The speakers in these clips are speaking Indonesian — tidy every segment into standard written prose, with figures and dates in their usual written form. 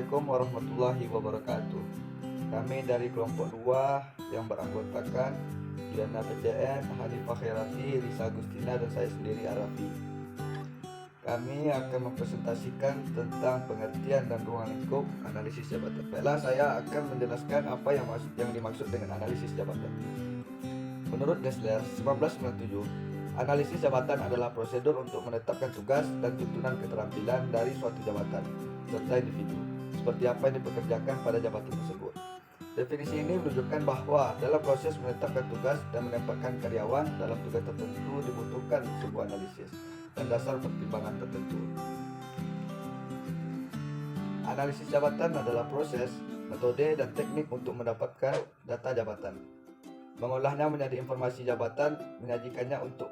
Assalamualaikum warahmatullahi wabarakatuh. Kami dari kelompok 2 yang beranggotakan Diana PTN, Hanifah Khairati, Risa Agustina, dan saya sendiri Arafi. Kami akan mempresentasikan tentang pengertian dan ruang lingkup analisis jabatan. Baiklah, saya akan menjelaskan apa yang dimaksud dengan analisis jabatan. Menurut Gessler 1997, analisis jabatan adalah prosedur untuk menetapkan tugas dan tuntunan keterampilan dari suatu jabatan serta individu, seperti apa yang dipekerjakan pada jabatan tersebut. Definisi ini menunjukkan bahwa dalam proses menetapkan tugas dan menempatkan karyawan dalam tugas tertentu dibutuhkan sebuah analisis dan dasar pertimbangan tertentu. Analisis jabatan adalah proses, metode, dan teknik untuk mendapatkan data jabatan, mengolahnya menjadi informasi jabatan, menyajikannya untuk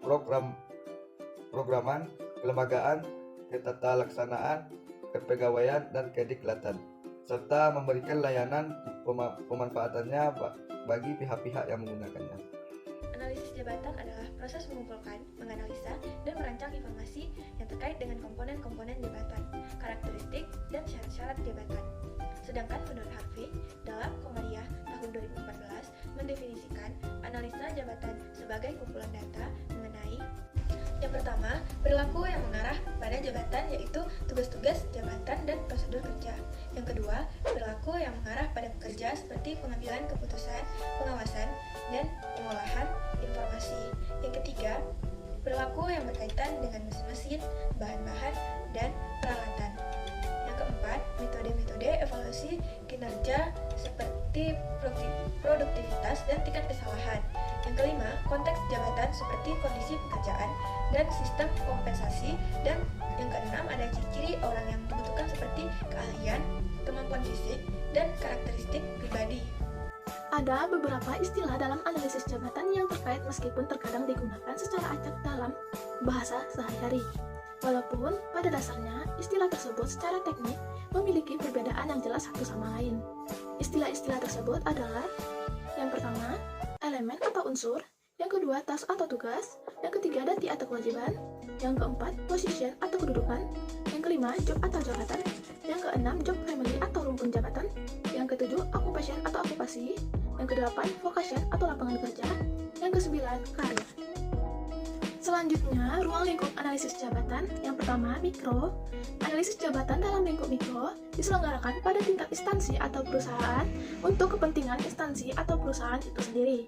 programan, kelembagaan, ketatalaksanaan, kepegawaian, dan kediklatan, serta memberikan layanan pemanfaatannya bagi pihak-pihak yang menggunakannya. Analisis jabatan adalah proses mengumpulkan, menganalisa, dan merancang informasi yang terkait dengan komponen-komponen jabatan, karakteristik, dan syarat-syarat jabatan. Sedangkan menurut Harvey, dalam Komariah tahun 2014 mendefinisikan analisa jabatan sebagai kumpulan data mengenai: yang pertama, perilaku yang mengarah pada jabatan, yaitu tugas-tugas jabatan dan prosedur kerja. Yang kedua, perilaku yang mengarah pada pekerja seperti pengambilan keputusan, pengawasan, dan pengolahan informasi. Yang ketiga, perilaku yang berkaitan dengan mesin-mesin, bahan-bahan, dan peralatan. Yang keempat, metode-metode evaluasi kinerja seperti produktivitas dan tingkat kesalahan. Yang kelima, konteks jabatan seperti kondisi pekerjaan dan sistem kompensasi. Dan yang keenam, ada ciri-ciri orang yang dibutuhkan seperti keahlian, kemampuan fisik, dan karakteristik pribadi. Ada beberapa istilah dalam analisis jabatan yang terkait meskipun terkadang digunakan secara acak dalam bahasa sehari-hari. Walaupun pada dasarnya istilah tersebut secara teknik memiliki perbedaan yang jelas satu sama lain. Istilah-istilah tersebut adalah: yang pertama, elemen atau unsur; yang kedua, task atau tugas; yang ketiga, dati atau kewajiban; yang keempat, position atau kedudukan; yang kelima, job atau jabatan; yang keenam, job family atau rumpun jabatan; yang ketujuh, occupation atau okupasi; yang kedelapan, vocation atau lapangan kerja; yang kesembilan, karir. Selanjutnya, ruang lingkup analisis jabatan. Yang pertama, mikro. Analisis jabatan dalam lingkup mikro diselenggarakan pada tingkat instansi atau perusahaan untuk kepentingan instansi atau perusahaan itu sendiri.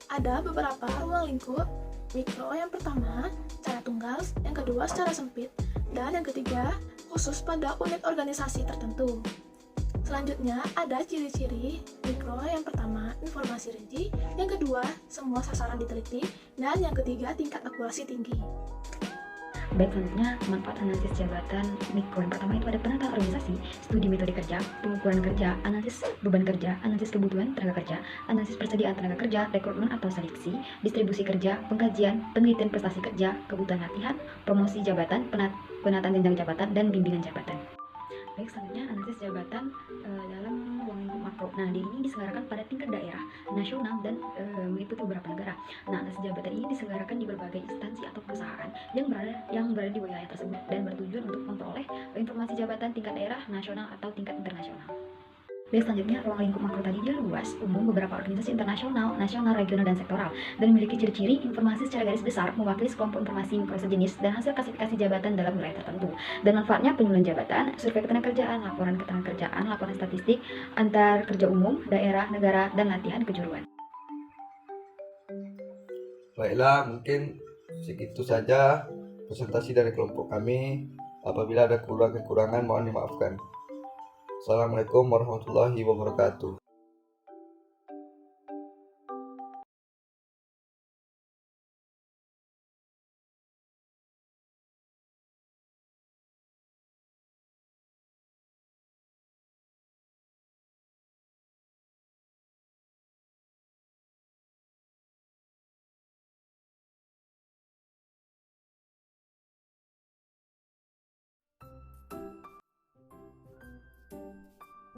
Ada beberapa ruang lingkup mikro. Yang pertama, secara tunggal; yang kedua, secara sempit; dan yang ketiga, khusus pada unit organisasi tertentu. Selanjutnya, ada ciri-ciri mikro. Yang pertama, informasi rinci; yang kedua, semua sasaran diteliti; dan yang ketiga, tingkat akurasi tinggi. Baik, selanjutnya manfaat analisis jabatan mikro. Yang pertama itu ada penataan organisasi, studi metode kerja, pengukuran kerja, analisis beban kerja, analisis kebutuhan tenaga kerja, analisis persediaan tenaga kerja, rekrutmen atau seleksi, distribusi kerja, pengkajian, penelitian prestasi kerja, kebutuhan latihan, promosi jabatan, penataan jenjang jabatan, dan bimbingan jabatan. Baik, selanjutnya analisis jabatan dalam ruang lingkup makro. Nah, ini diselenggarakan pada tingkat daerah, nasional, dan meliputi beberapa negara. Nah, analisis jabatan ini diselenggarakan di berbagai instansi atau perusahaan yang berada di wilayah tersebut dan bertujuan untuk memperoleh informasi jabatan tingkat daerah, nasional, atau tingkat internasional. Baik, selanjutnya ruang lingkup makro tadi dia luas, umum, beberapa organisasi internasional, nasional, regional, dan sektoral, dan memiliki ciri-ciri informasi secara garis besar, mewakili sekelompok informasi mikro sejenis, dan hasil klasifikasi jabatan dalam wilayah tertentu. Dan manfaatnya penyuluhan jabatan, survei ketenagakerjaan, laporan ketenagakerjaan, laporan statistik, antar kerja umum, daerah, negara, dan latihan kejuruan. Baiklah, mungkin segitu saja presentasi dari kelompok kami. Apabila ada kekurangan mohon dimaafkan. Assalamualaikum warahmatullahi wabarakatuh.